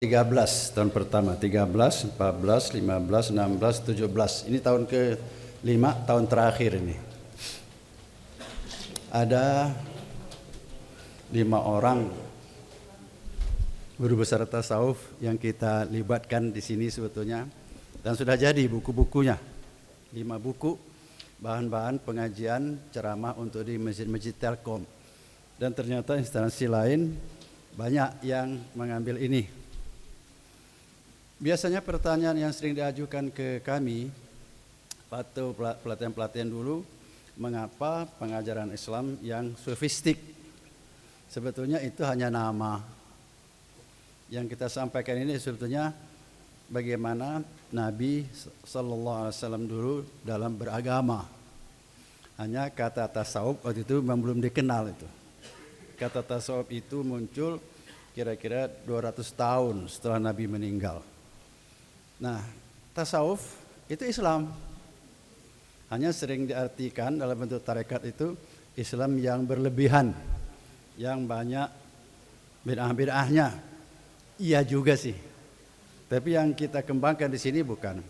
13 tahun pertama, 13, 14, 15, 16, 17. Ini tahun ke-5, tahun terakhir ini. Ada 5 orang guru besar tasawuf yang kita libatkan di sini sebetulnya, dan sudah jadi buku-bukunya. 5 buku bahan-bahan pengajian ceramah untuk di masjid-masjid Telkom. Dan ternyata instansi lain banyak yang mengambil ini. Biasanya pertanyaan yang sering diajukan ke kami waktu pelatihan-pelatihan dulu, mengapa pengajaran Islam yang sofistik? Sebetulnya itu hanya nama. Yang kita sampaikan ini sebetulnya bagaimana Nabi SAW dulu dalam beragama. Hanya kata tasawuf waktu itu belum dikenal itu. Kata tasawuf itu muncul kira-kira 200 tahun setelah Nabi meninggal. Nah, tasawuf itu Islam. Hanya sering diartikan dalam bentuk tarekat itu Islam yang berlebihan, yang banyak bid'ah-bid'ahnya. Iya juga sih. Tapi yang kita kembangkan di sini bukan.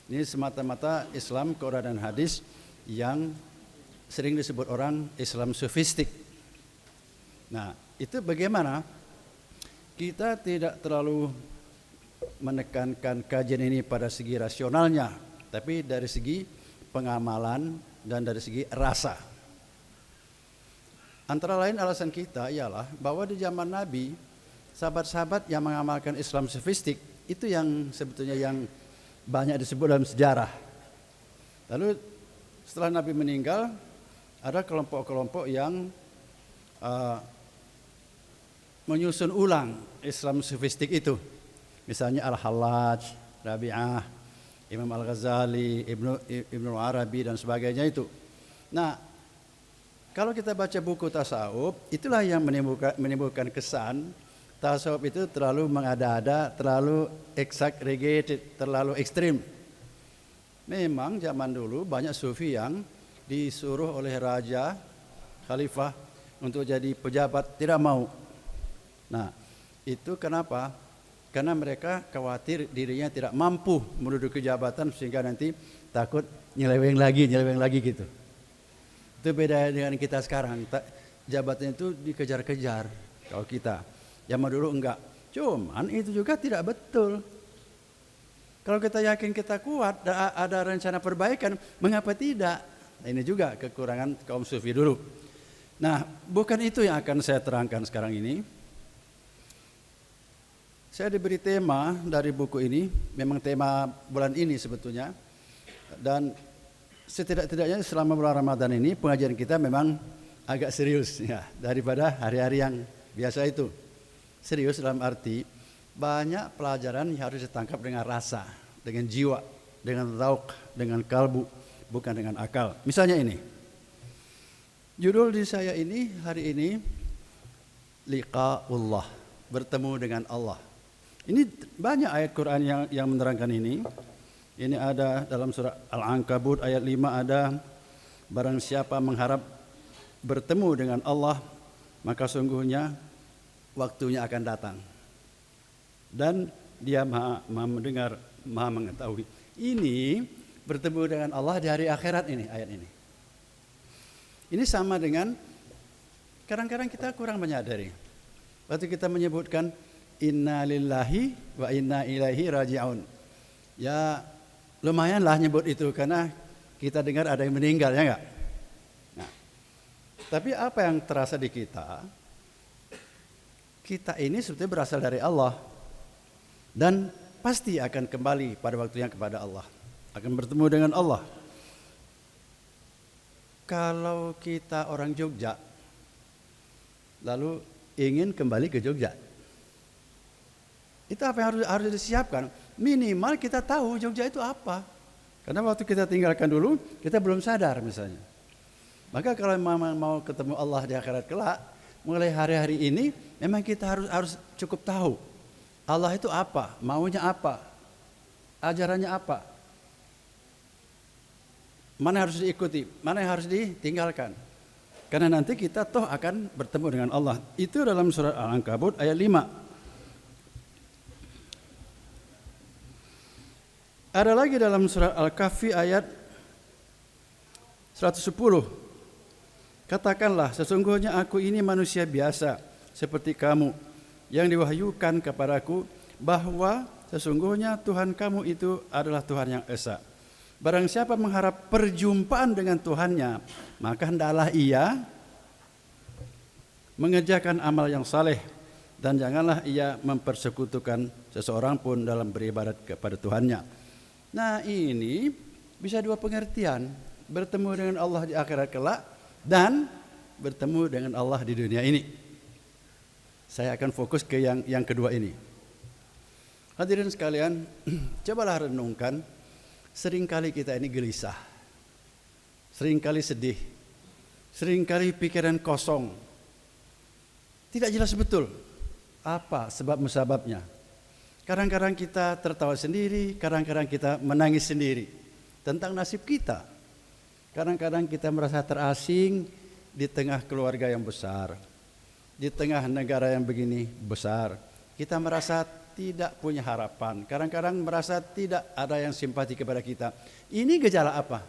Ini semata-mata Islam Quran dan hadis yang sering disebut orang Islam sofistik. Nah, itu bagaimana? Kita tidak terlalu menekankan kajian ini pada segi rasionalnya, tapi dari segi pengamalan dan dari segi rasa. Antara lain alasan kita ialah bahwa di zaman Nabi, sahabat-sahabat yang mengamalkan Islam sofistik itu yang sebetulnya yang banyak disebut dalam sejarah. Lalu setelah Nabi meninggal, ada kelompok-kelompok yang menyusun ulang Islam sofistik itu. Misalnya Al-Hallaj, Rabi'ah, Imam Al-Ghazali, Ibnu Arabi dan sebagainya itu. Nah, kalau kita baca buku tasawuf, itulah yang menimbulkan kesan tasawuf itu terlalu mengada-ada, terlalu exaggerated, terlalu ekstrim. Memang zaman dulu banyak sufi yang disuruh oleh raja, khalifah untuk jadi pejabat, tidak mau. Nah, itu kenapa? Karena mereka khawatir dirinya tidak mampu menduduki jabatan sehingga nanti takut nyeleweng lagi gitu. Itu beda dengan kita sekarang. Jabatan itu dikejar-kejar kalau kita. Zaman dulu enggak. Cuman itu juga tidak betul. Kalau kita yakin kita kuat, ada rencana perbaikan, mengapa tidak? Nah, ini juga kekurangan kaum sufi dulu. Nah, bukan itu yang akan saya terangkan sekarang ini. Saya diberi tema dari buku ini, memang tema bulan ini sebetulnya. Dan setidak-tidaknya selama bulan Ramadan ini pengajian kita memang agak serius ya, daripada hari-hari yang biasa itu. Serius dalam arti banyak pelajaran yang harus ditangkap dengan rasa, dengan jiwa, dengan rauk, dengan kalbu, bukan dengan akal. Misalnya ini. Judul di saya ini hari ini Liqa'ullah, bertemu dengan Allah. Ini banyak ayat Quran yang menerangkan ini. Ini ada dalam surah Al-Ankabut ayat 5 ada, barang siapa mengharap bertemu dengan Allah, maka sungguhnya waktunya akan datang. Dan dia maha mendengar, maha mengetahui. Ini bertemu dengan Allah di hari akhirat ini, ayat ini. Ini sama dengan kadang-kadang kita kurang menyadari. Waktu kita menyebutkan Inna lillahi wa inna ilaihi raji'un. Ya lumayanlah nyebut itu karena kita dengar ada yang meninggal, ya enggak? Nah, tapi apa yang terasa di kita? Kita ini sebetulnya berasal dari Allah dan pasti akan kembali pada waktunya kepada Allah, akan bertemu dengan Allah. Kalau kita orang Jogja lalu ingin kembali ke Jogja, itu apa yang harus disiapkan? Minimal kita tahu Jogja itu apa. Karena waktu kita tinggalkan dulu, kita belum sadar misalnya. Maka kalau mau ketemu Allah di akhirat kelak, mulai hari-hari ini, memang kita harus cukup tahu. Allah itu apa? Maunya apa? Ajarannya apa? Mana yang harus diikuti? Mana yang harus ditinggalkan? Karena nanti kita toh akan bertemu dengan Allah. Itu dalam surat Al-Ankabut ayat 5. Ada lagi dalam surat Al-Kahfi ayat 110. Katakanlah, sesungguhnya aku ini manusia biasa seperti kamu, yang diwahyukan kepadaku bahwa sesungguhnya Tuhan kamu itu adalah Tuhan yang esa. Barang siapa mengharap perjumpaan dengan Tuhannya, maka hendaklah ia mengerjakan amal yang saleh, dan janganlah ia mempersekutukan seseorang pun dalam beribadat kepada Tuhannya. Nah, ini bisa dua pengertian, bertemu dengan Allah di akhirat kelak dan bertemu dengan Allah di dunia ini. Saya akan fokus ke yang kedua ini. Hadirin sekalian, cobalah renungkan, seringkali kita ini gelisah, seringkali sedih, seringkali pikiran kosong, tidak jelas betul apa sebab musababnya. Kadang-kadang kita tertawa sendiri, kadang-kadang kita menangis sendiri tentang nasib kita. Kadang-kadang kita merasa terasing di tengah keluarga yang besar, di tengah negara yang begini besar. Kita merasa tidak punya harapan. Kadang-kadang merasa tidak ada yang simpati kepada kita. Ini gejala apa?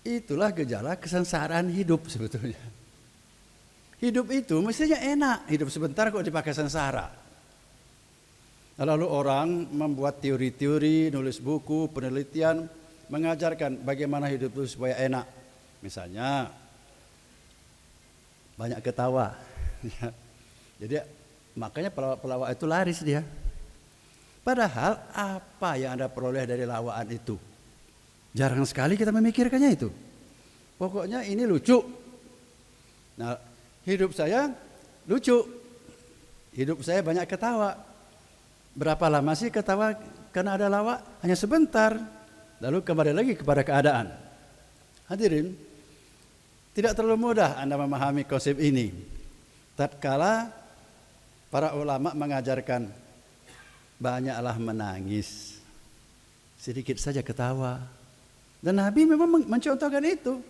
Itulah gejala kesengsaraan hidup sebetulnya. Hidup itu mestinya enak, hidup sebentar kok dipakai sengsara. Lalu orang membuat teori-teori, nulis buku, penelitian, mengajarkan bagaimana hidup itu supaya enak. Misalnya, banyak ketawa. Jadi makanya pelawak itu laris dia. Padahal apa yang Anda peroleh dari lawaan itu? Jarang sekali kita memikirkannya itu. Pokoknya ini lucu. Nah, hidup saya lucu. Hidup saya banyak ketawa. Berapa lama sih ketawa karena ada lawak? Hanya sebentar. Lalu kembali lagi kepada keadaan. Hadirin, tidak terlalu mudah Anda memahami konsep ini. Tatkala para ulama mengajarkan, banyaklah menangis, sedikit saja ketawa. Dan Nabi memang mencontohkan itu.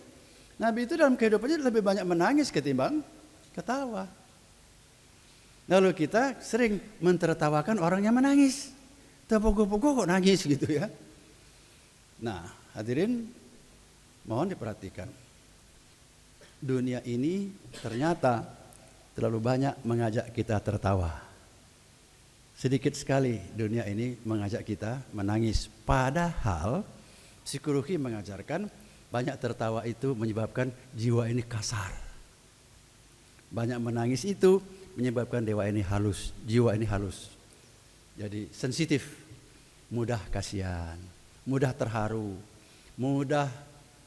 Nabi itu dalam kehidupannya lebih banyak menangis ketimbang ketawa. Lalu kita sering mentertawakan orang yang menangis. Terpogoh-pogoh kok nangis gitu ya. Nah, hadirin, mohon diperhatikan. Dunia ini ternyata terlalu banyak mengajak kita tertawa. Sedikit sekali dunia ini mengajak kita menangis. Padahal psikologi mengajarkan banyak tertawa itu menyebabkan jiwa ini kasar. Banyak menangis itu menyebabkan jiwa ini halus. Jadi sensitif, mudah kasihan, mudah terharu, mudah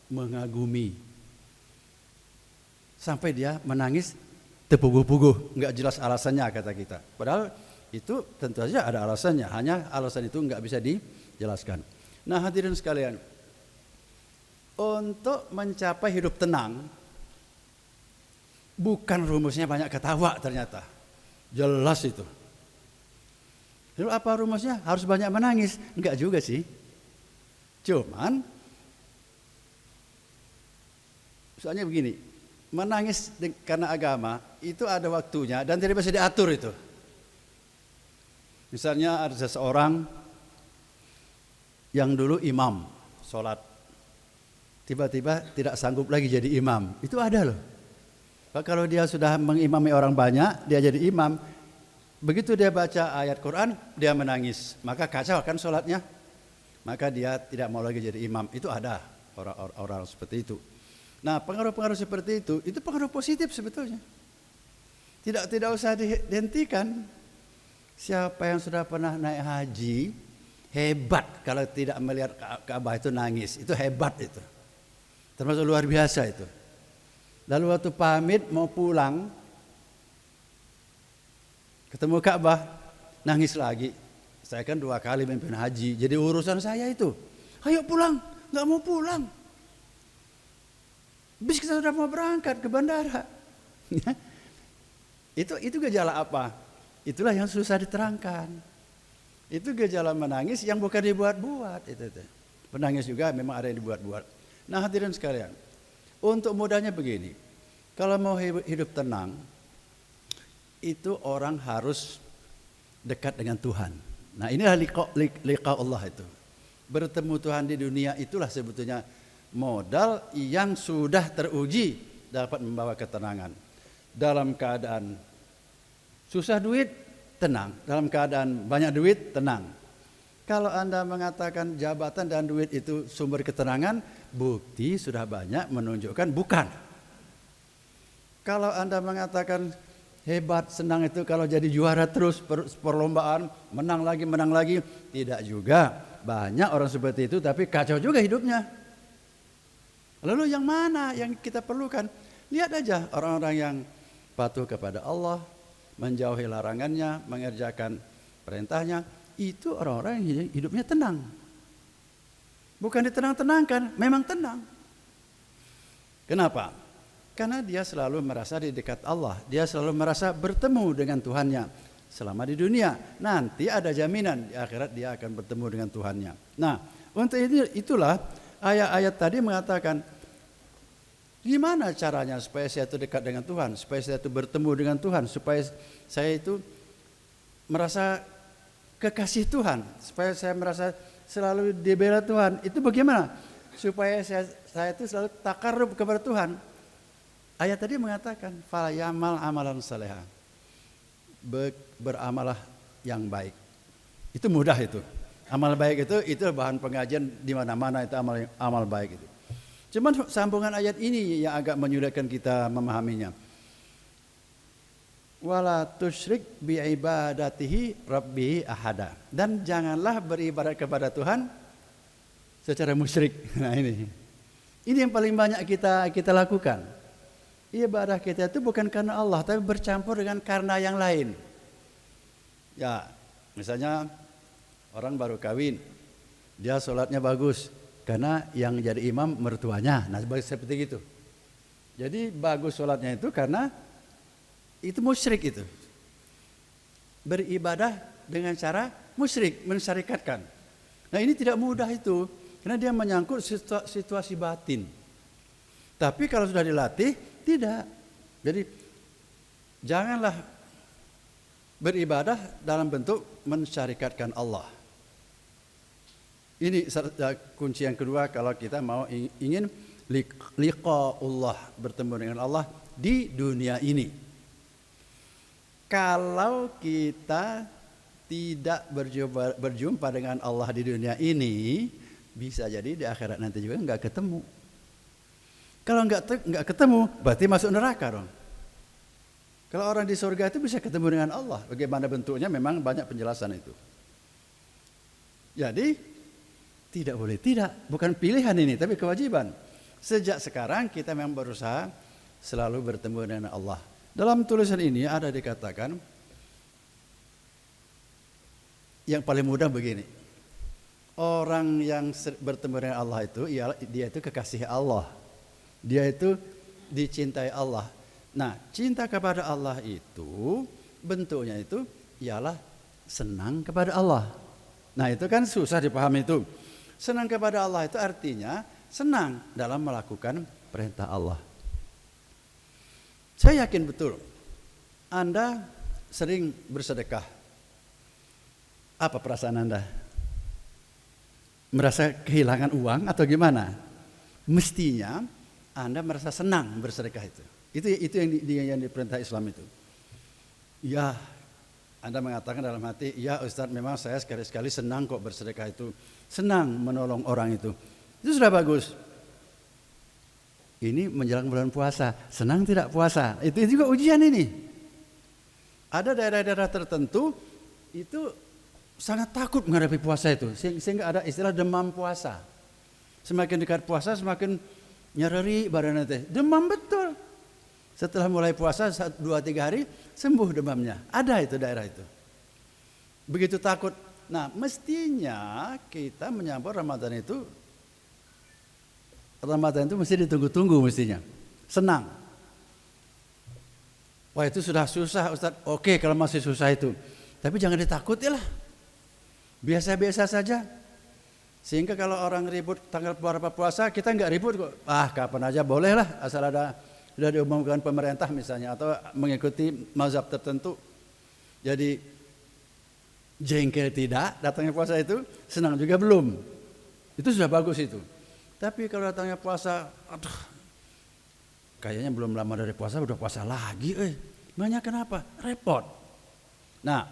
mengagumi. Sampai dia menangis terpuguh-puguh, enggak jelas alasannya kata kita. Padahal itu tentu saja ada alasannya, hanya alasan itu enggak bisa dijelaskan. Nah, hadirin sekalian, untuk mencapai hidup tenang, bukan rumusnya banyak ketawa ternyata. Jelas itu. Lalu apa rumusnya? Harus banyak menangis? Enggak juga sih. Cuman, soalnya begini, menangis karena agama itu ada waktunya dan tidak bisa diatur itu. Misalnya ada seseorang yang dulu imam sholat, tiba-tiba tidak sanggup lagi jadi imam. Itu ada loh. Kalau dia sudah mengimami orang banyak, dia jadi imam. Begitu dia baca ayat Quran, dia menangis. Maka kacau kan sholatnya. Maka dia tidak mau lagi jadi imam. Itu ada orang-orang seperti itu. Nah, pengaruh-pengaruh seperti itu pengaruh positif sebetulnya. Tidak usah dihentikan. Siapa yang sudah pernah naik haji, hebat kalau tidak melihat Ka'bah itu nangis. Itu hebat itu. Termasuk luar biasa itu. Lalu waktu pamit mau pulang, ketemu Ka'bah, nangis lagi. Saya kan 2 kali memimpin haji, jadi urusan saya itu. Ayo pulang, nggak mau pulang. Bis kita sudah mau berangkat ke bandara. Itu gejala apa? Itulah yang susah diterangkan. Itu gejala menangis yang bukan dibuat-buat. Itu. Menangis juga memang ada yang dibuat-buat. Nah, hadirin sekalian, untuk mudahnya begini, kalau mau hidup tenang, itu orang harus dekat dengan Tuhan. Nah inilah liqa Allah itu. Bertemu Tuhan di dunia itulah sebetulnya modal yang sudah teruji dapat membawa ketenangan. Dalam keadaan susah duit, tenang. Dalam keadaan banyak duit, tenang. Kalau Anda mengatakan jabatan dan duit itu sumber ketenangan, bukti sudah banyak menunjukkan bukan. Kalau Anda mengatakan hebat, senang itu kalau jadi juara terus perlombaan, menang lagi, tidak juga. Banyak orang seperti itu tapi kacau juga hidupnya. Lalu yang mana yang kita perlukan? Lihat aja orang-orang yang patuh kepada Allah, menjauhi larangannya, mengerjakan perintahnya, itu orang-orang yang hidupnya tenang. Bukan ditenang-tenangkan, memang tenang. Kenapa? Karena dia selalu merasa di dekat Allah, dia selalu merasa bertemu dengan Tuhannya selama di dunia. Nanti ada jaminan di akhirat dia akan bertemu dengan Tuhannya. Nah, untuk itulah ayat-ayat tadi mengatakan, gimana caranya supaya saya itu dekat dengan Tuhan, supaya saya itu bertemu dengan Tuhan, supaya saya itu merasa kekasih Tuhan, supaya saya merasa selalu dibela Tuhan. Itu bagaimana? Supaya saya itu selalu takarrub kepada Tuhan. Ayat tadi mengatakan fala yamal amalan salehah. Beramalah yang baik. Itu mudah itu. Amal baik itu bahan pengajian di mana-mana, itu amal baik itu. Cuman sambungan ayat ini yang agak menyulitkan kita memahaminya. Wala tusyrik bi ibadatihi rabbihi ahada. Dan janganlah beribadat kepada Tuhan secara musyrik. Nah ini yang paling banyak kita lakukan. Ibadah kita itu bukan karena Allah, tapi bercampur dengan karena yang lain. Ya, misalnya orang baru kawin, dia sholatnya bagus karena yang jadi imam mertuanya. Nah, seperti itu. Jadi bagus sholatnya itu karena itu musyrik itu. Beribadah dengan cara musyrik, mensyarikatkan. Nah, ini tidak mudah itu, karena dia menyangkut situasi batin. Tapi kalau sudah dilatih, tidak. Jadi janganlah beribadah dalam bentuk mensyarikatkan Allah. Ini kunci yang kedua kalau kita mau ingin liqa'ullah, bertemu dengan Allah di dunia ini. Kalau kita tidak berjumpa dengan Allah di dunia ini, bisa jadi di akhirat nanti juga enggak ketemu. Kalau enggak ketemu, berarti masuk neraka dong. Kalau orang di surga itu bisa ketemu dengan Allah. Bagaimana bentuknya memang banyak penjelasan itu. Jadi tidak boleh tidak. Bukan pilihan ini, tapi kewajiban. Sejak sekarang kita memang berusaha selalu bertemu dengan Allah. Dalam tulisan ini ada dikatakan, yang paling mudah begini. Orang yang bertemu dengan Allah itu, dia itu kekasih Allah. Dia itu dicintai Allah. Nah, cinta kepada Allah itu bentuknya itu ialah senang kepada Allah. Nah, itu kan susah dipahami itu. Senang kepada Allah itu artinya senang dalam melakukan perintah Allah. Saya yakin betul Anda sering bersedekah. Apa perasaan Anda? Merasa kehilangan uang atau gimana? Mestinya Anda merasa senang bersedekah itu. Itu yang diperintah Islam itu. Ya, Anda mengatakan dalam hati, ya Ustadz memang saya sekali-sekali senang kok bersedekah itu. Senang menolong orang itu. Itu sudah bagus. Ini menjelang bulan puasa. Senang tidak puasa? Itu juga ujian ini. Ada daerah-daerah tertentu itu sangat takut menghadapi puasa itu. Sehingga ada istilah demam puasa. Semakin dekat puasa semakin nyereri badan nanti. Demam betul. Setelah mulai puasa 2-3 hari sembuh demamnya. Ada itu daerah itu. Begitu takut. Nah, mestinya kita menyambut Ramadan itu mesti ditunggu-tunggu mestinya. Senang. Wah, itu sudah susah Ustaz. Oke, kalau masih susah itu. Tapi jangan ditakuti lah. Biasa-biasa saja. Sehingga kalau orang ribut tanggal berapa puasa, kita nggak ribut kok. Kapan aja boleh lah, asal sudah diumumkan pemerintah misalnya, atau mengikuti mazhab tertentu. Jadi jengkel tidak datangnya puasa itu, senang juga belum. Itu sudah bagus itu. Tapi kalau datangnya puasa, aduh, kayaknya belum lama dari puasa udah puasa lagi, banyak kenapa? Repot. Nah,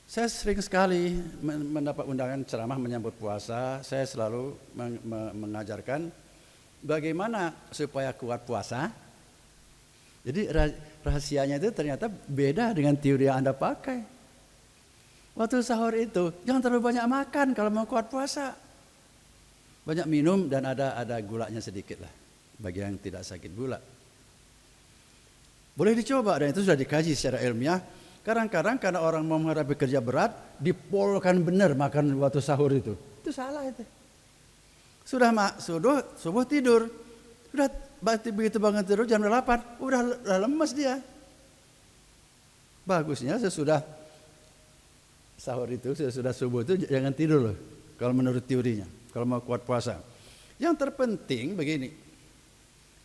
saya sering sekali mendapat undangan ceramah menyambut puasa. Saya selalu mengajarkan bagaimana supaya kuat puasa. Jadi rahasianya itu ternyata beda dengan teori yang Anda pakai. Waktu sahur itu jangan terlalu banyak makan kalau mau kuat puasa. Banyak minum dan ada gulanya sedikit lah bagi yang tidak sakit gula. Boleh dicoba dan itu sudah dikaji secara ilmiah. Kadang-kadang karena orang mau menghadapi kerja berat, dipolkan benar makan waktu sahur itu. Itu salah itu. Sudah subuh tidur. Sudah begitu bangun tidur jam 8, udah lemes dia. Bagusnya sesudah sahur itu, sesudah subuh itu jangan tidur loh. Kalau menurut teorinya, kalau mau kuat puasa. Yang terpenting begini.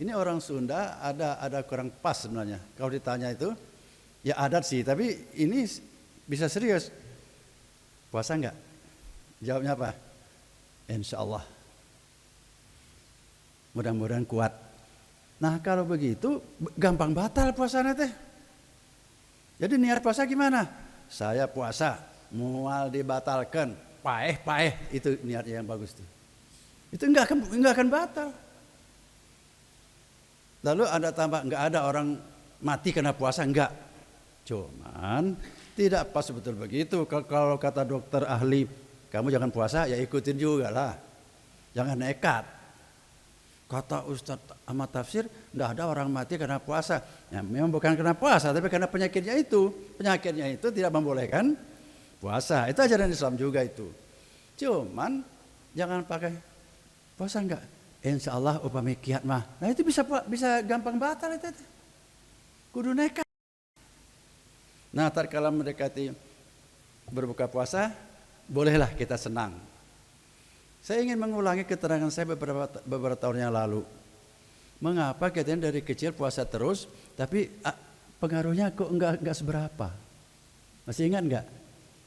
Ini orang Sunda ada kurang pas sebenarnya. Kalau ditanya itu, ya adat sih, tapi ini bisa serius. Puasa enggak? Jawabnya apa? Insya Allah. Mudah-mudahan kuat. Nah kalau begitu gampang batal puasanya teh. Jadi niat puasa gimana? Saya puasa, mual dibatalkan, paeh itu niatnya yang bagus tuh. Itu enggak akan batal. Lalu Anda tambah enggak ada orang mati karena puasa, enggak. Cuman tidak pas betul begitu. Kalau kata dokter ahli, kamu jangan puasa, ya ikutin juga lah. Jangan nekat. Kata Ustadz Ahmad Tafsir, tidak ada orang mati karena puasa. Ya, memang bukan karena puasa, tapi karena penyakitnya itu. Penyakitnya itu tidak membolehkan puasa. Itu ajaran Islam juga itu. Cuman jangan pakai puasa enggak. Insya Allah upami kiat mah. Nah itu bisa gampang batal itu. Kudu nekat. Nah tatkala mendekati berbuka puasa, bolehlah kita senang. Saya ingin mengulangi keterangan saya beberapa tahun yang lalu. Mengapa katanya dari kecil puasa terus, tapi pengaruhnya kok enggak seberapa? Masih ingat enggak?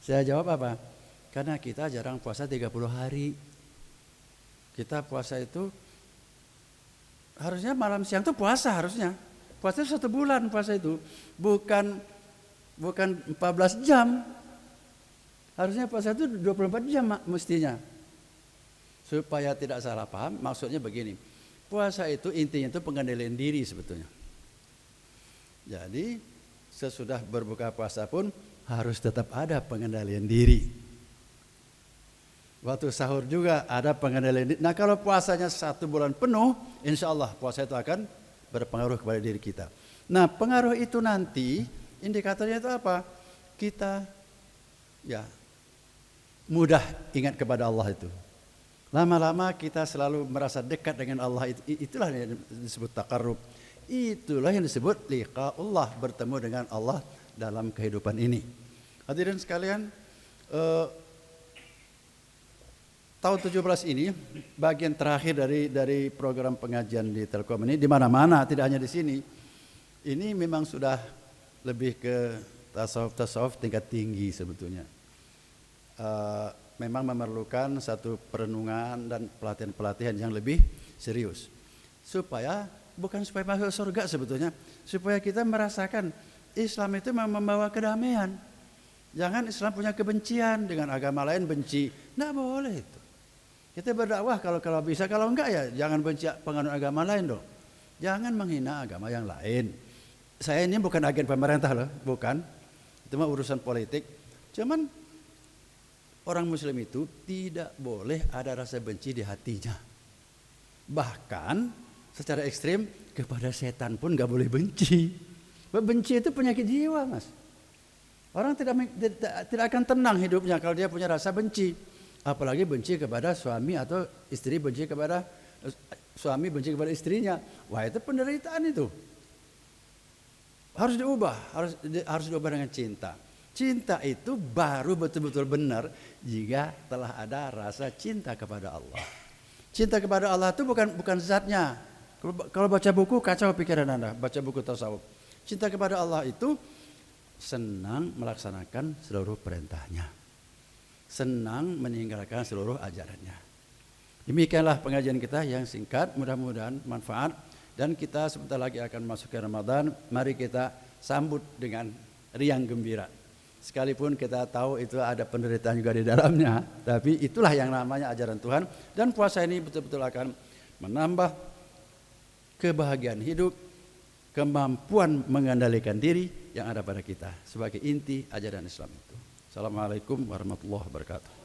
Saya jawab apa? Karena kita jarang puasa 30 hari. Kita puasa itu harusnya malam siang itu puasa harusnya. Puasa itu 1 bulan puasa itu. Bukan 14 jam. Harusnya puasa itu 24 jam mestinya. Supaya tidak salah paham, maksudnya begini. Puasa itu intinya itu pengendalian diri sebetulnya. Jadi sesudah berbuka puasa pun harus tetap ada pengendalian diri. Waktu sahur juga ada pengendalian diri. Nah kalau puasanya 1 bulan penuh, insya Allah puasa itu akan berpengaruh kepada diri kita. Nah pengaruh itu nanti indikatornya itu apa? Kita ya mudah ingat kepada Allah itu. Lama-lama kita selalu merasa dekat dengan Allah. Itulah yang disebut taqarrub. Itulah yang disebut liqa'ullah, bertemu dengan Allah dalam kehidupan ini. Hadirin sekalian, tahun 17 ini bagian terakhir dari program pengajian di Telkom ini, di mana-mana, tidak hanya di sini. Ini memang sudah lebih ke tasawuf tingkat tinggi sebetulnya. Memang memerlukan satu perenungan dan pelatihan-pelatihan yang lebih serius. Bukan supaya masuk surga sebetulnya, supaya kita merasakan Islam itu membawa kedamaian. Jangan Islam punya kebencian dengan agama lain benci. Tidak boleh itu. Kita berdakwah kalau bisa, kalau enggak ya jangan benci penganut agama lain dong. Jangan menghina agama yang lain. Saya ini bukan agen pemerintah loh, bukan. Itu mah urusan politik. Cuman orang Muslim itu tidak boleh ada rasa benci di hatinya. Bahkan secara ekstrim kepada setan pun gak boleh benci. Benci itu penyakit jiwa, Mas. Orang tidak akan tenang hidupnya kalau dia punya rasa benci. Apalagi benci kepada suami atau istri suami benci kepada istrinya. Wah itu penderitaan itu. Harus diubah, harus diubah dengan cinta. Cinta itu baru betul-betul benar jika telah ada rasa cinta kepada Allah. Cinta kepada Allah itu bukan zatnya. Kalau baca buku kacau pikiran Anda, baca buku tasawuf. Cinta kepada Allah itu senang melaksanakan seluruh perintahnya, senang meninggalkan seluruh ajarannya. Demikianlah pengajian kita yang singkat, mudah-mudahan manfaat. Dan kita sebentar lagi akan masuk ke Ramadan. Mari kita sambut dengan riang gembira. Sekalipun kita tahu itu ada penderitaan juga di dalamnya, tapi itulah yang namanya ajaran Tuhan. Dan puasa ini betul-betul akan menambah kebahagiaan hidup, kemampuan mengendalikan diri yang ada pada kita sebagai inti ajaran Islam itu. Assalamualaikum warahmatullahi wabarakatuh.